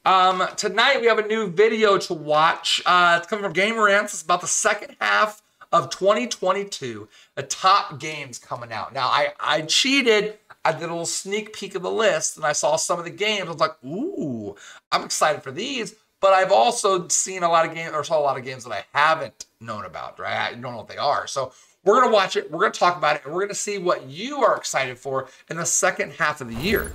Tonight we have a new video to watch. It's coming from Gameranx. It's about the second half of 2022. The top games coming out. Now, I cheated. I did a little sneak peek of the list, and I saw some of the games. I was like, ooh, I'm excited for these. But I've also seen a lot of games, or saw a lot of games that I haven't known about, right? I don't know what they are. So we're going to watch it. We're going to talk about it, and we're going to see what you are excited for in the second half of the year.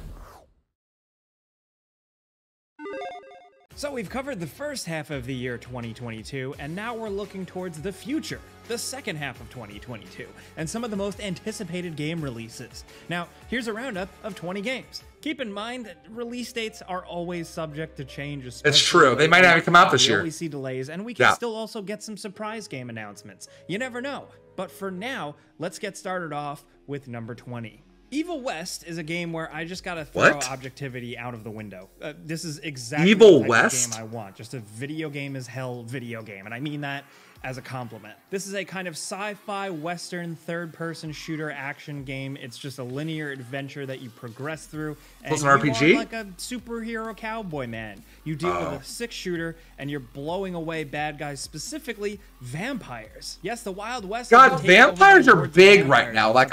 So we've covered the first half of the year 2022, and now we're looking towards the future, the second half of 2022, and some of the most anticipated game releases. Now, here's a roundup of 20 games. Keep in mind that release dates are always subject to change. It's true. They might not even come out this year. We always see delays, and we can still also get some surprise game announcements. You never know. But for now, let's get started off with number 20. Evil West is a game where I just gotta throw objectivity out of the window. This is exactly the type of game I want. Just a video game as hell video game. And I mean that as a compliment. This is a kind of sci-fi western third-person shooter action game. It's just a linear adventure that you progress through. And it's an RPG? You are like a superhero cowboy man. You deal with a 6-shooter and you're blowing away bad guys, specifically vampires. Yes, the Wild West. God, vampires are big right now. Like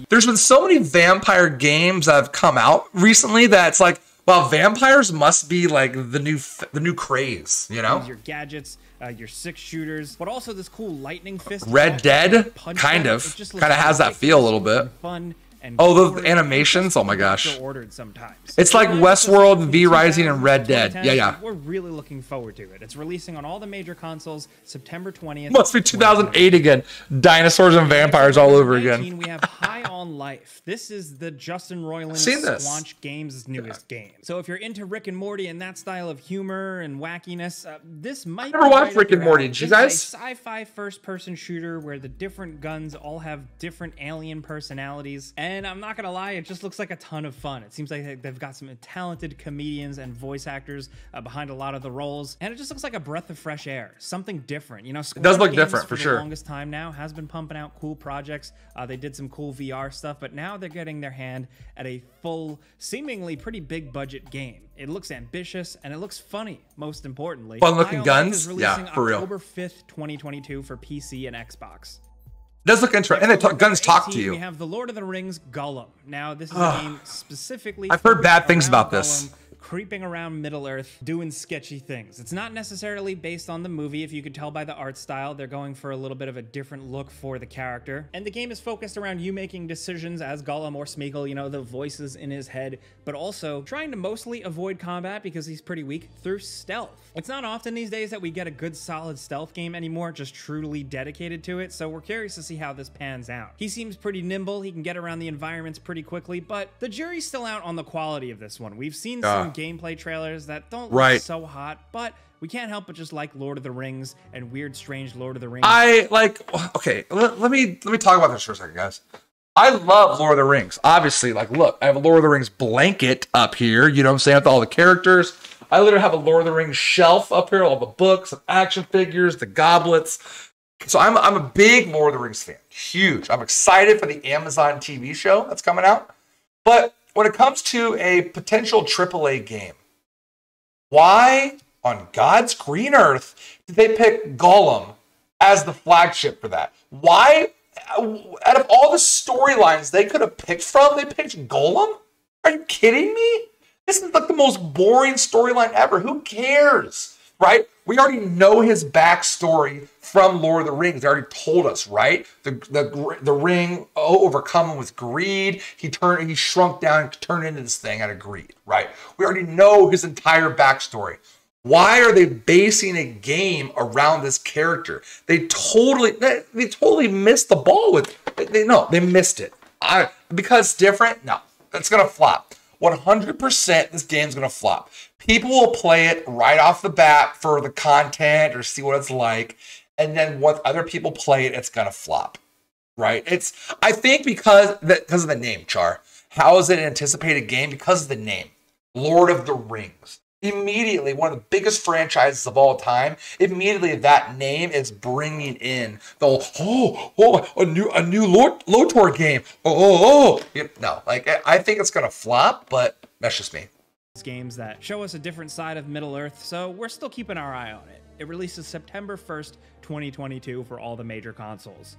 there's been so many vampire games that have come out recently that it's like, well, vampires must be like the new craze, you know? Your gadgets, your 6-shooters, but also this cool lightning fist. Red Dead, kind of has that feel a little bit. Fun. And those animations! Oh my gosh! Ordered sometimes. It's like Westworld, V Rising, and Red Dead. Yeah. We're really looking forward to it. It's releasing on all the major consoles September 20th. Must be 2008 again. Dinosaurs and vampires all over again. We have High on Life. This is the Justin Roiland Squanch Games' newest game. So if you're into Rick and Morty and that style of humor and wackiness, this might. I never watched Rick and Morty. Did you guys? It's a sci-fi first-person shooter where the different guns all have different alien personalities. And I'm not gonna lie, it just looks like a ton of fun. It seems like they've got some talented comedians and voice actors behind a lot of the roles, and it just looks like a breath of fresh air, something different. You know, it does look different for sure. The longest time now has been pumping out cool projects. They did some cool VR stuff, but now they're getting their hand at a full, seemingly pretty big budget game. It looks ambitious and it looks funny. Most importantly, fun-looking guns. Yeah, for real. October 5th, 2022 for PC and Xbox. Does look interesting, and guns talk to you. We have the Lord of the Rings Gollum. Now, this is a game specifically. I've heard bad things about this. Creeping around Middle-earth, doing sketchy things. It's not necessarily based on the movie. If you could tell by the art style, they're going for a little bit of a different look for the character. And the game is focused around you making decisions as Gollum or Smeagol, you know, the voices in his head, but also trying to mostly avoid combat because he's pretty weak through stealth. It's not often these days that we get a good solid stealth game anymore, just truly dedicated to it, so we're curious to see how this pans out. He seems pretty nimble, he can get around the environments pretty quickly, but the jury's still out on the quality of this one. We've seen some gameplay trailers that don't look so hot, but we can't help but just like Lord of the Rings and weird, strange Lord of the Rings. Okay, let me talk about this for a second, guys. I love Lord of the Rings. Obviously, like, look, I have a Lord of the Rings blanket up here, you know what I'm saying, with all the characters. I literally have a Lord of the Rings shelf up here, all the books, the action figures, the goblets. So I'm a big Lord of the Rings fan, huge. I'm excited for the Amazon TV show that's coming out. But when it comes to a potential AAA game, why on God's green earth did they pick Gollum as the flagship for that? Why, out of all the storylines they could have picked from, they picked Gollum? Are you kidding me? This is like the most boring storyline ever. Who cares, right? We already know his backstory from Lord of the Rings. They already told us, right? The ring overcome him with greed. He shrunk down and turned into this thing out of greed, right? We already know his entire backstory. Why are they basing a game around this character? They totally missed the ball with it. They missed it. Because it's different? No, it's gonna flop. 100% this game's gonna flop. People will play it right off the bat for the content or see what it's like, and then once other people play it, it's gonna flop, right? I think because of the name, Char. How is it an anticipated game? Because of the name, Lord of the Rings. Immediately, one of the biggest franchises of all time. Immediately, that name is bringing in the a new LOTR game. No, like I think it's gonna flop, but that's just me. games that show us a different side of Middle-earth, so we're still keeping our eye on it. It releases September 1st, 2022 for all the major consoles.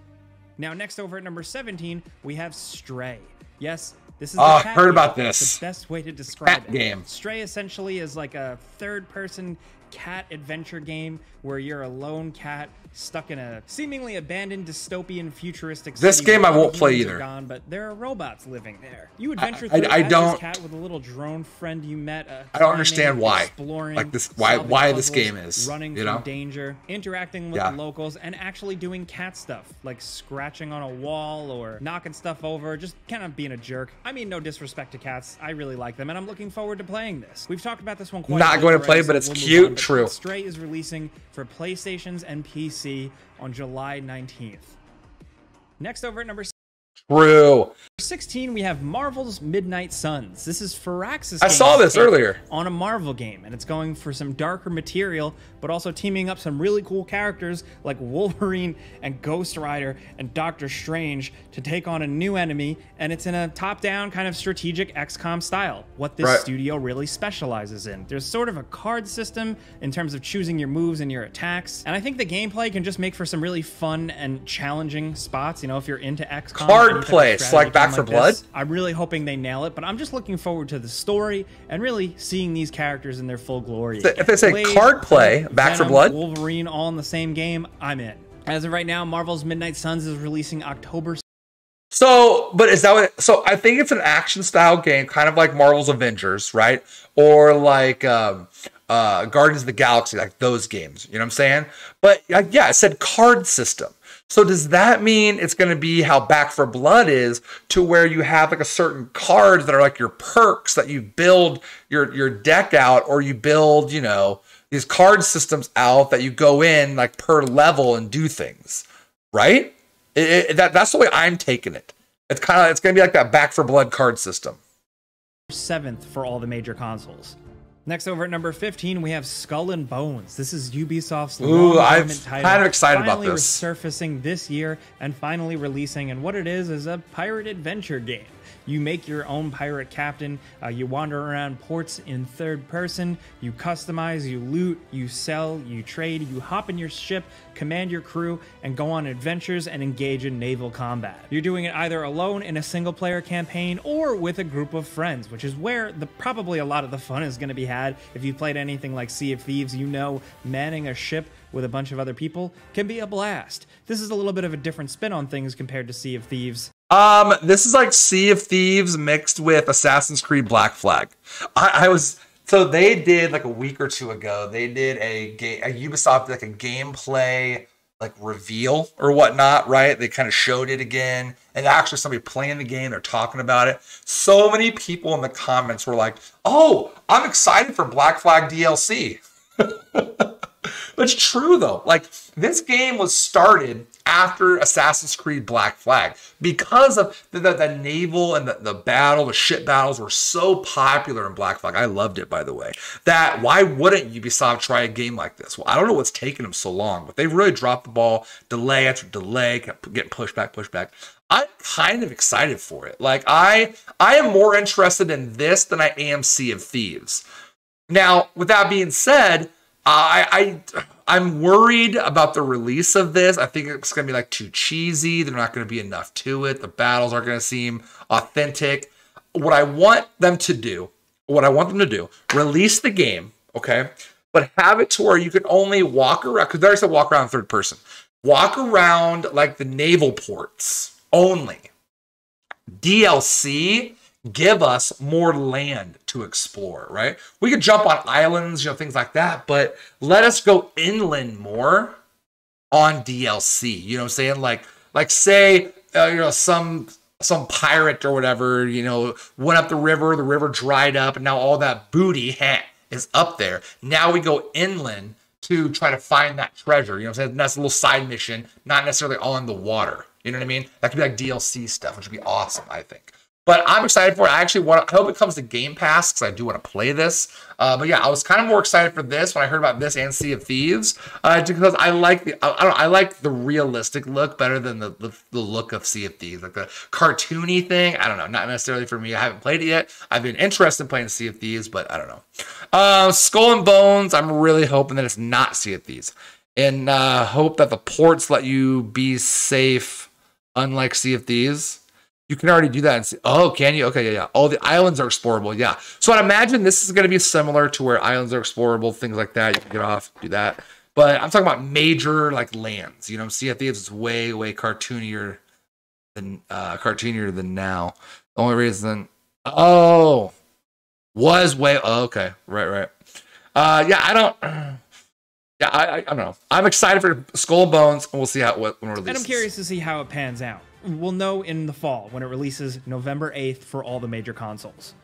Now, next over at number 17, we have Stray. Yes, this is the cat heard game. about this. It's the best way to describe it. Game. Stray essentially is like a third-person cat adventure game where you're a lone cat stuck in a seemingly abandoned dystopian futuristic city. This game I won't play either. Gone, but there are robots living there. You adventure I through as don't. this cat with a little drone friend you met. I don't understand why. Exploring, like this, why puzzles, this game is running from danger, interacting with the locals, and actually doing cat stuff like scratching on a wall or knocking stuff over, just kind of being a jerk. I mean, no disrespect to cats. I really like them, and I'm looking forward to playing this. We've talked about this one quite a bit. Not going to play, already, but so it's we'll cute. on, but True. Stray is releasing for PlayStations and PC on July 19th. Next over at number True. 16, we have Marvel's Midnight Suns. This is Firaxis. I saw this earlier on a Marvel game, and it's going for some darker material, but also teaming up some really cool characters like Wolverine and Ghost Rider and Doctor Strange to take on a new enemy, and it's in a top-down kind of strategic XCOM style, what this studio really specializes in. There's sort of a card system in terms of choosing your moves and your attacks, and I think the gameplay can just make for some really fun and challenging spots, you know, if you're into XCOM. Card play, it's like Back for Blood. I'm really hoping they nail it, but I'm just looking forward to the story and really seeing these characters in their full glory. If they say card play, Back for Blood, Wolverine all in the same game, I'm in. As of right now, Marvel's Midnight Suns is releasing October. So, but is that what? So I think it's an action style game, kind of like Marvel's Avengers, right? Or like Guardians of the Galaxy, like those games. You know what I'm saying? But yeah, it said card system. So does that mean it's going to be how Back for Blood is, to where you have like a certain cards that are like your perks that you build your deck out, or you build, you know, these card systems out that you go in like per level and do things, right? That's the way I'm taking it. It's going to be like that Back for Blood card system. 7th for all the major consoles. Next over at number 15, we have Skull and Bones. This is Ubisoft's I'm title. kind of excited about this. Resurfacing this year and finally releasing, and what it is a pirate adventure game. You make your own pirate captain, you wander around ports in third person, you customize, you loot, you sell, you trade, you hop in your ship, command your crew, and go on adventures and engage in naval combat. You're doing it either alone in a single player campaign or with a group of friends, which is where probably a lot of the fun is going to be had. If you've played anything like Sea of Thieves, you know manning a ship with a bunch of other people can be a blast. This is a little bit of a different spin on things compared to Sea of Thieves. This is like Sea of Thieves mixed with Assassin's Creed Black Flag. So they did like a week or two ago, they did a Ubisoft, like a gameplay like reveal or whatnot, right? They kind of showed it again, and actually somebody playing the game, they're talking about it. So many people in the comments were like, oh, I'm excited for Black Flag DLC. It's true though. Like, this game was started after Assassin's Creed Black Flag because of the naval and the battle, the ship battles were so popular in Black Flag. I loved it, by the way. That why wouldn't Ubisoft try a game like this? Well, I don't know what's taking them so long, but they really dropped the ball, delay after delay, kept getting pushed back. I'm kind of excited for it. Like, I am more interested in this than I am Sea of Thieves. Now, with that being said, I'm worried about the release of this. I think it's going to be like too cheesy. There's not going to be enough to it. The battles aren't going to seem authentic. What I want them to do, release the game, okay? But have it to where you can only walk around, because they already said walk around in third person. Walk around like the naval ports only. DLC, give us more land to explore, right? We could jump on islands, you know, things like that, but let us go inland more on DLC. You know what I'm saying? Like say, you know, some pirate or whatever, you know, went up the river dried up, and now all that booty is up there. Now we go inland to try to find that treasure. You know what I'm saying? That's a little side mission, not necessarily on the water. You know what I mean? That could be like DLC stuff, which would be awesome, I think. But I'm excited for it. I actually I hope it comes to Game Pass because I do want to play this. But yeah, I was kind of more excited for this when I heard about this and Sea of Thieves, because I like I like the realistic look better than the look of Sea of Thieves, like the cartoony thing. I don't know, not necessarily for me. I haven't played it yet. I've been interested in playing Sea of Thieves, but I don't know. Skull and Bones. I'm really hoping that it's not Sea of Thieves, and hope that the ports let you be safe, unlike Sea of Thieves. You can already do that and see. Oh, can you? Okay, yeah. All the islands are explorable. Yeah. So I'd imagine this is going to be similar to where islands are explorable, things like that. You can get off, do that. But I'm talking about major like lands. You know, Sea of Thieves is way cartoonier than now. The only reason, okay, right. Yeah, I don't know. I'm excited for Skull and Bones, and we'll see when it releases. And I'm curious to see how it pans out. We'll know in the fall when it releases November 8th for all the major consoles.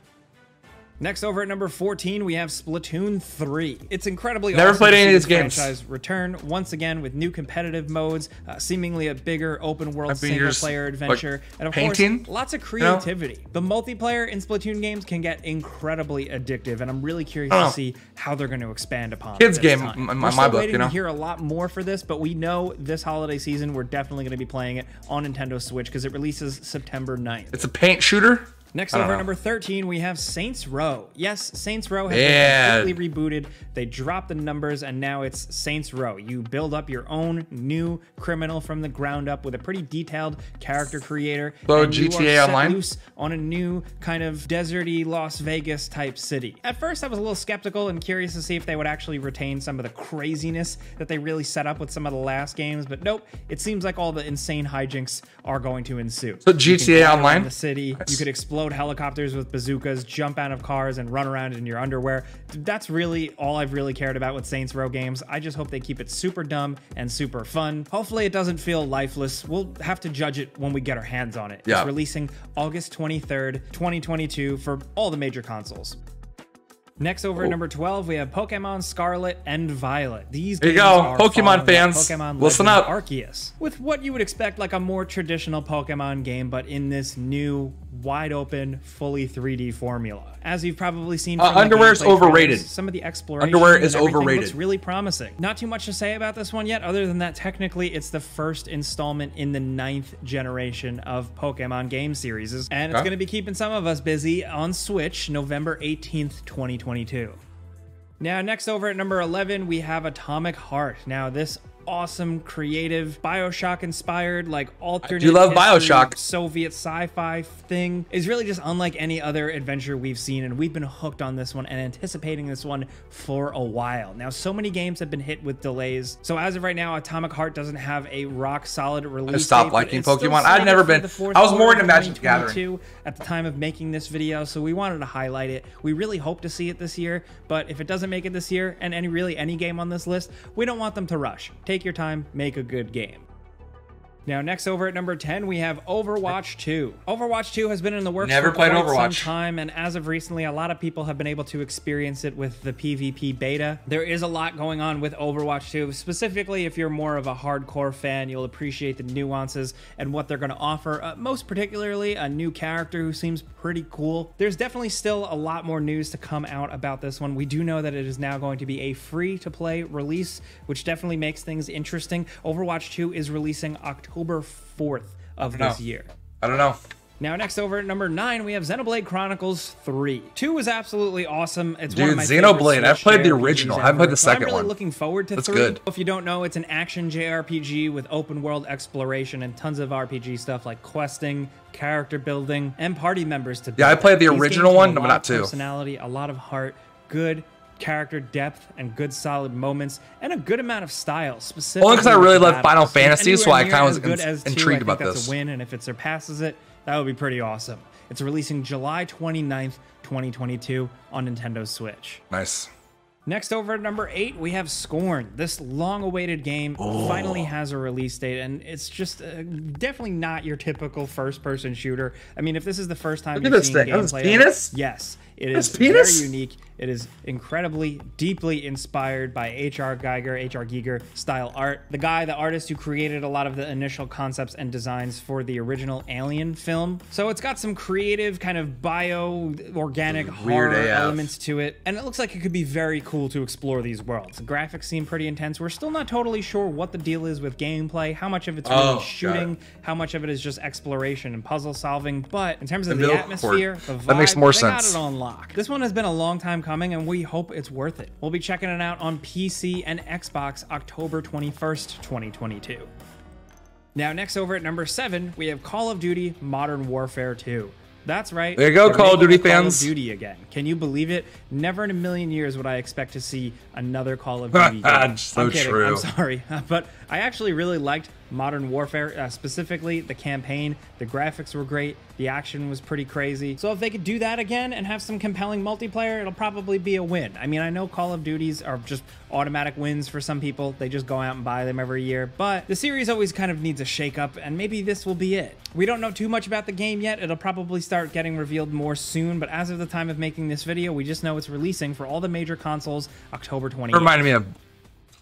Next, over at number 14, we have Splatoon 3. It's incredibly never awesome played to any see of these the games. franchise return once again with new competitive modes, seemingly a bigger open world single player adventure, and of course, lots of creativity. You know? The multiplayer in Splatoon games can get incredibly addictive, and I'm really curious to see how they're going to expand upon kids it. Game, in my book, you know. To hear a lot more for this, but we know this holiday season we're definitely going to be playing it on Nintendo Switch because it releases September 9th. It's a paint shooter. Next, over at number 13, we have Saints Row. Yes, Saints Row has been completely rebooted. They dropped the numbers, and now it's Saints Row. You build up your own new criminal from the ground up with a pretty detailed character creator. So and GTA you are Online? set loose on a new kind of deserty Las Vegas type city. At first, I was a little skeptical and curious to see if they would actually retain some of the craziness that they really set up with some of the last games, but nope. It seems like all the insane hijinks are going to ensue. So GTA Online? The city, nice. You could explode helicopters with bazookas, jump out of cars, and run around in your underwear. That's really all I've really cared about with Saints Row games. I just hope they keep it super dumb and super fun. Hopefully it doesn't feel lifeless. We'll have to judge it when we get our hands on it. Yeah. It's releasing August 23rd, 2022 for all the major consoles. Next, over at number 12, we have Pokemon Scarlet and Violet. These games are Pokemon fans, Pokemon listen up. Arceus, with what you would expect like a more traditional Pokemon game, but in this new, wide open, fully 3D formula. As you've probably seen from underwear is overrated. Some of the exploration underwear is overrated. Looks really promising. Not too much to say about this one yet, other than that technically it's the first installment in the 9th generation of Pokemon game series, and it's going to be keeping some of us busy on Switch November 18th, 2022. Now, next over at number 11, we have Atomic Heart. Now, this awesome, creative, Bioshock-inspired, like alternate Bioshock. Soviet sci-fi thing is really just unlike any other adventure we've seen, and we've been hooked on this one and anticipating this one for a while. Now, so many games have been hit with delays, so as of right now, Atomic Heart doesn't have a rock-solid release date. I stopped liking Pokemon. I'd never been. I was more into Magic the Gathering at the time of making this video, so we wanted to highlight it. We really hope to see it this year, but if it doesn't make it this year, and any game on this list, we don't want them to rush. Take your time, make a good game. Now, next over at number 10, we have Overwatch 2. Overwatch 2 has been in the works for quite some time, and as of recently, a lot of people have been able to experience it with the PvP beta. There is a lot going on with Overwatch 2. Specifically, if you're more of a hardcore fan, you'll appreciate the nuances and what they're going to offer. Most particularly, a new character who seems pretty cool. There's definitely still a lot more news to come out about this one. We do know that it is now going to be a free-to-play release, which definitely makes things interesting. Overwatch 2 is releasing October 4th of this year. I don't know. Now, next over at number 9, we have Xenoblade Chronicles 3. 2 is absolutely awesome. It's one of my Xenoblade. I've played the original. I haven't played the second one. I'm really looking forward to 3. Good. If you don't know, it's an action JRPG with open world exploration and tons of RPG stuff like questing, character building, and party members to build. Yeah, I played the original one, but not 2. Personality, a lot of heart, good character depth, and good solid moments, and a good amount of style. Specifically, only because I really love Final Fantasy, so I kind of was intrigued about this. That's a win, and if it surpasses it, that would be pretty awesome. It's releasing July 29th, 2022 on Nintendo Switch. Nice. Next, over at number 8, we have Scorn. This long-awaited game finally has a release date, and it's just definitely not your typical first-person shooter. I mean, if this is the first time you've seen gameplay, penis? yes, It is very unique. It is incredibly, deeply inspired by H.R. Giger style art. The artist who created a lot of the initial concepts and designs for the original Alien film. So it's got some creative kind of bio-organic horror elements to it. And it looks like it could be very cool to explore these worlds. The graphics seem pretty intense. We're still not totally sure what the deal is with gameplay, how much of it's really shooting, how much of it is just exploration and puzzle solving. But in terms of the atmosphere, the vibe, that makes more sense. Got it on lock. This one has been a long time coming, and we hope it's worth it. We'll be checking it out on PC and Xbox October 21st, 2022. Now, next over at number 7, we have Call of Duty Modern Warfare 2. That's right. There you go, Call of Duty fans. Call of Duty again. Can you believe it? Never in a million years would I expect to see another Call of Duty game. So true. I'm sorry, but I actually really liked Modern Warfare, specifically the campaign. The graphics were great. The action was pretty crazy. So if they could do that again and have some compelling multiplayer, it'll probably be a win. I mean, I know Call of Duties are just automatic wins for some people. They just go out and buy them every year. But the series always kind of needs a shake-up, and maybe this will be it. We don't know too much about the game yet. It'll probably start getting revealed more soon, but as of the time of making this video, we just know it's releasing for all the major consoles October 28th. Reminded me of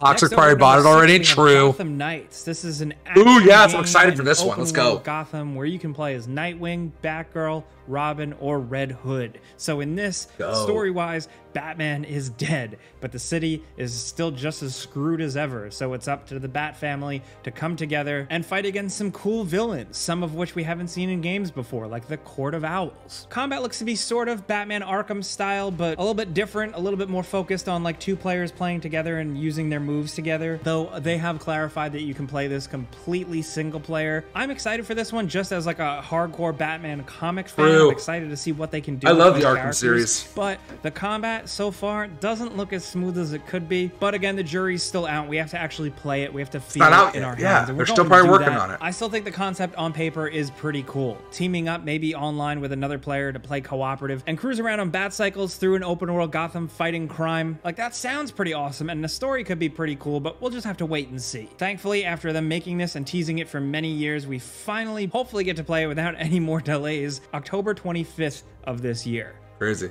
Toxic probably bought it already. True. Gotham Knights. This is an action Ooh, yes, I'm excited for this one. Let's go. Gotham, where you can play as Nightwing, Batgirl, Robin, or Red Hood. So in this, story-wise, Batman is dead, but the city is still just as screwed as ever. So it's up to the Bat family to come together and fight against some cool villains, some of which we haven't seen in games before, like the Court of Owls. Combat looks to be sort of Batman Arkham style, but a little bit different, a little bit more focused on like two players playing together and using their moves together, though they have clarified that you can play this completely single player. I'm excited for this one just as like a hardcore Batman comic fan. I'm excited to see what they can do. I love the Arkham series. But the combat so far doesn't look as smooth as it could be. But again, the jury's still out. We have to actually play it. We have to feel it in our hands. They're still probably working on it. I still think the concept on paper is pretty cool. Teaming up maybe online with another player to play cooperative and cruise around on bat cycles through an open world Gotham fighting crime. Like, that sounds pretty awesome, and the story could be pretty cool, but we'll just have to wait and see. Thankfully, after them making this and teasing it for many years, we finally hopefully get to play it without any more delays October 25th of this year. Crazy.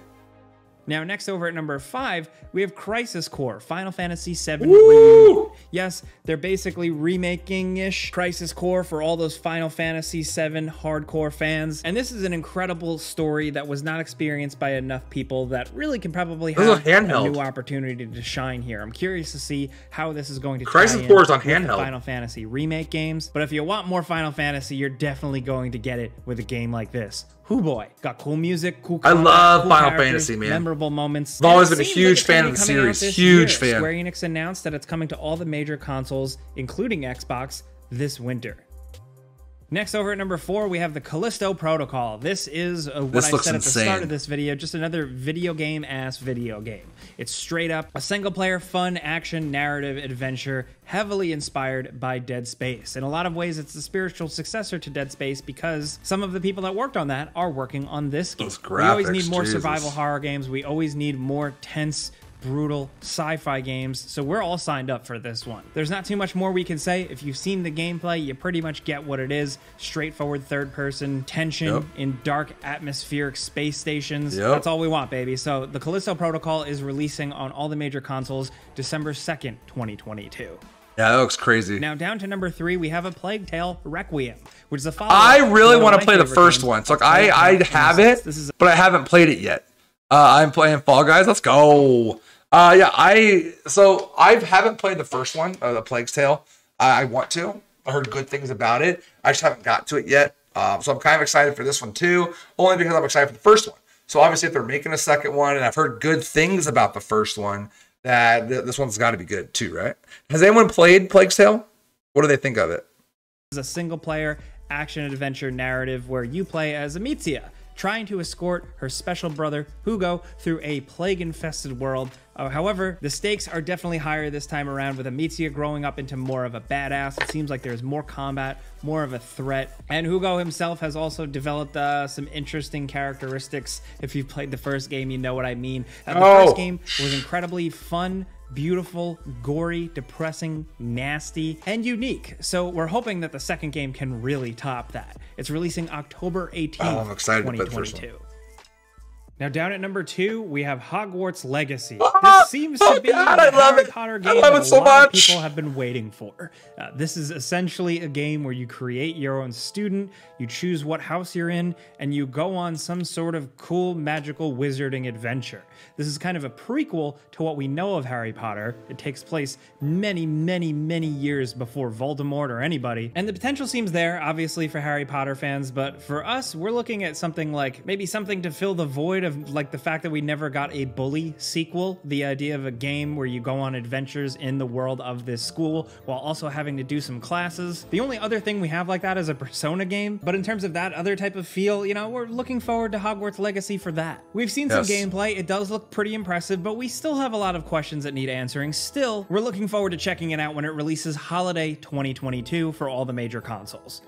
Now, next over at number 5, we have Crisis Core, Final Fantasy VII Reunion. Yes, they're basically remaking-ish Crisis Core for all those Final Fantasy VII hardcore fans. And this is an incredible story that was not experienced by enough people that really can probably have a new opportunity to shine here. I'm curious to see how this is going to Crisis Core is on handheld. Final Fantasy remake games. But if you want more Final Fantasy, you're definitely going to get it with a game like this. Hoo boy, got cool music, cool combat, I love cool Final Fantasy, man. Memorable moments. I've always been a huge fan of the series. Huge fan. Square Enix announced that it's coming to all the major consoles, including Xbox, this winter. Next over at number 4, we have the Callisto Protocol. This is what I said at the start of this video, just another video game-ass video game. It's straight up a single-player, fun, action, narrative, adventure, heavily inspired by Dead Space. In a lot of ways, it's the spiritual successor to Dead Space because some of the people that worked on that are working on this game. We always need more survival horror games. We always need more tense, brutal sci-fi games, so we're all signed up for this one. There's not too much more we can say. If you've seen the gameplay, you pretty much get what it is. Straightforward third-person tension in dark atmospheric space stations. That's all we want, baby. So the Callisto Protocol is releasing on all the major consoles December 2nd, 2022. Yeah, that looks crazy. Now, down to number 3, we have A Plague Tale Requiem, which is a follow-up. I really want to play the first one. So, like, I have it, but I haven't played it yet. I'm playing Fall Guys. Let's go. Yeah, I haven't played the first one, The Plague's Tale. I want to. I heard good things about it. I just haven't got to it yet. So I'm kind of excited for this one too, only because I'm excited for the first one. So obviously if they're making a second one, and I've heard good things about the first one, that this one's got to be good too, right? Has anyone played Plague's Tale? What do they think of it? It's a single-player action-adventure narrative where you play as Amicia, trying to escort her special brother, Hugo, through a plague-infested world. However, the stakes are definitely higher this time around, with Amicia growing up into more of a badass. It seems like there's more combat, more of a threat. And Hugo himself has also developed some interesting characteristics. If you've played the first game, you know what I mean. The first game was incredibly fun, beautiful, gory, depressing, nasty, and unique. So we're hoping that the second game can really top that. It's releasing October 18th, I'm excited 2022. Now down at number 2, we have Hogwarts Legacy. Oh, This seems to be God, the I love Harry it. Potter I game love that it so a lot of much. people have been waiting for. This is essentially a game where you create your own student, you choose what house you're in, and you go on some sort of cool magical wizarding adventure. This is kind of a prequel to what we know of Harry Potter. It takes place many, many, many years before Voldemort or anybody. And the potential seems there, obviously, for Harry Potter fans, but for us, we're looking at something like maybe something to fill the void of like the fact that we never got a Bully sequel. The idea of a game where you go on adventures in the world of this school while also having to do some classes. The only other thing we have like that is a Persona game, but in terms of that other type of feel, you know, we're looking forward to Hogwarts Legacy for that. We've seen some gameplay, it does look pretty impressive, but we still have a lot of questions that need answering. Still, we're looking forward to checking it out when it releases holiday 2022 for all the major consoles.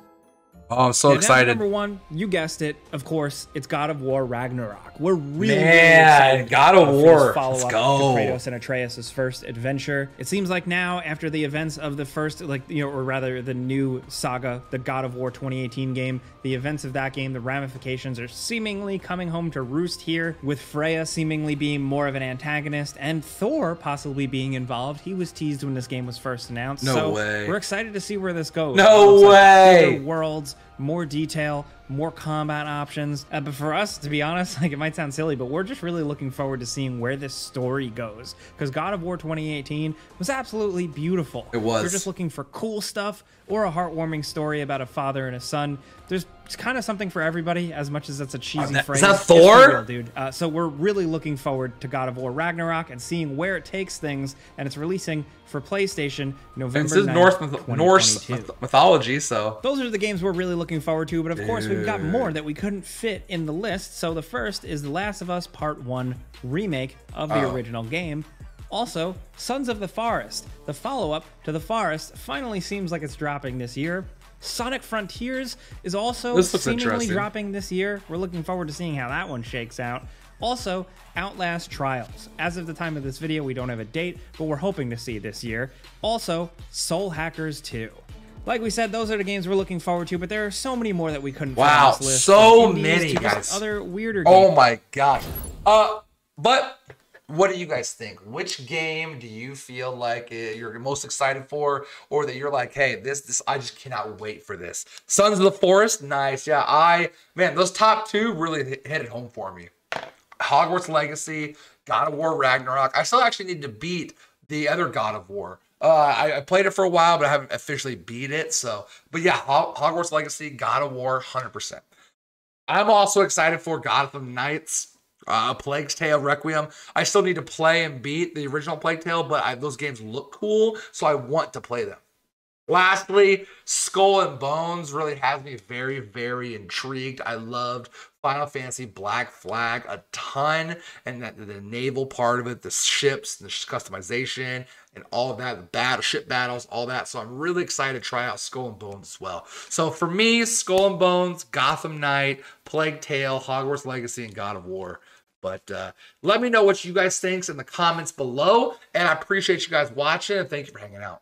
Oh, I'm so excited. Number 1, you guessed it, of course, it's God of War Ragnarok. We're really excited. God of War. Let's go. To Kratos and Atreus' first adventure. It seems like now, after the events of the first, or rather the new saga, the God of War 2018 game, the events of that game, the ramifications are seemingly coming home to roost here, with Freya seemingly being more of an antagonist and Thor possibly being involved. He was teased when this game was first announced. No way. We're excited to see where this goes. No way. Bigger worlds, more detail, more combat options. But for us, to be honest, like it might sound silly, but we're just really looking forward to seeing where this story goes. Because God of War 2018 was absolutely beautiful. It was. If you're just looking for cool stuff or a heartwarming story about a father and a son, there's kind of something for everybody, as much as that's a cheesy phrase. Is that It's Thor? real, dude. So we're really looking forward to God of War Ragnarok and seeing where it takes things, and it's releasing for PlayStation November 9th, Norse mythology, so those are the games we're really looking forward to, but of course we've got more that we couldn't fit in the list. So the first is The Last of Us Part 1 remake of the original game. Also, Sons of the Forest, the follow-up to The Forest, finally seems like it's dropping this year. Sonic Frontiers is also seemingly dropping this year. We're looking forward to seeing how that one shakes out. Also, Outlast Trials. As of the time of this video, we don't have a date, but we're hoping to see this year. Also, Soul Hackers 2. Like we said, those are the games we're looking forward to, but there are so many more that we couldn't find on this list. So many, guys. Other weirder games. Oh my gosh. But what do you guys think? Which game do you feel like you're most excited for, or that you're like, hey, this I just cannot wait for this? Sons of the Forest, nice. Yeah, man, those top 2 really hit it home for me. Hogwarts Legacy, God of War Ragnarok. I still actually need to beat the other God of War. I played it for a while, but I haven't officially beat it. So, but yeah, Hogwarts Legacy, God of War, 100%. I'm also excited for Gotham Knights, Plague's Tale, Requiem. I still need to play and beat the original Plague Tale, but those games look cool, so I want to play them. Lastly, Skull and Bones really has me very, very intrigued. I loved Final Fantasy Black Flag a ton, and the naval part of it, the ships, the customization, and all of that, the ship battles, all that. So I'm really excited to try out Skull and Bones as well. So for me, Skull and Bones, Gotham Knight, Plague Tale, Hogwarts Legacy, and God of War. But let me know what you guys think in the comments below, and I appreciate you guys watching, and thank you for hanging out.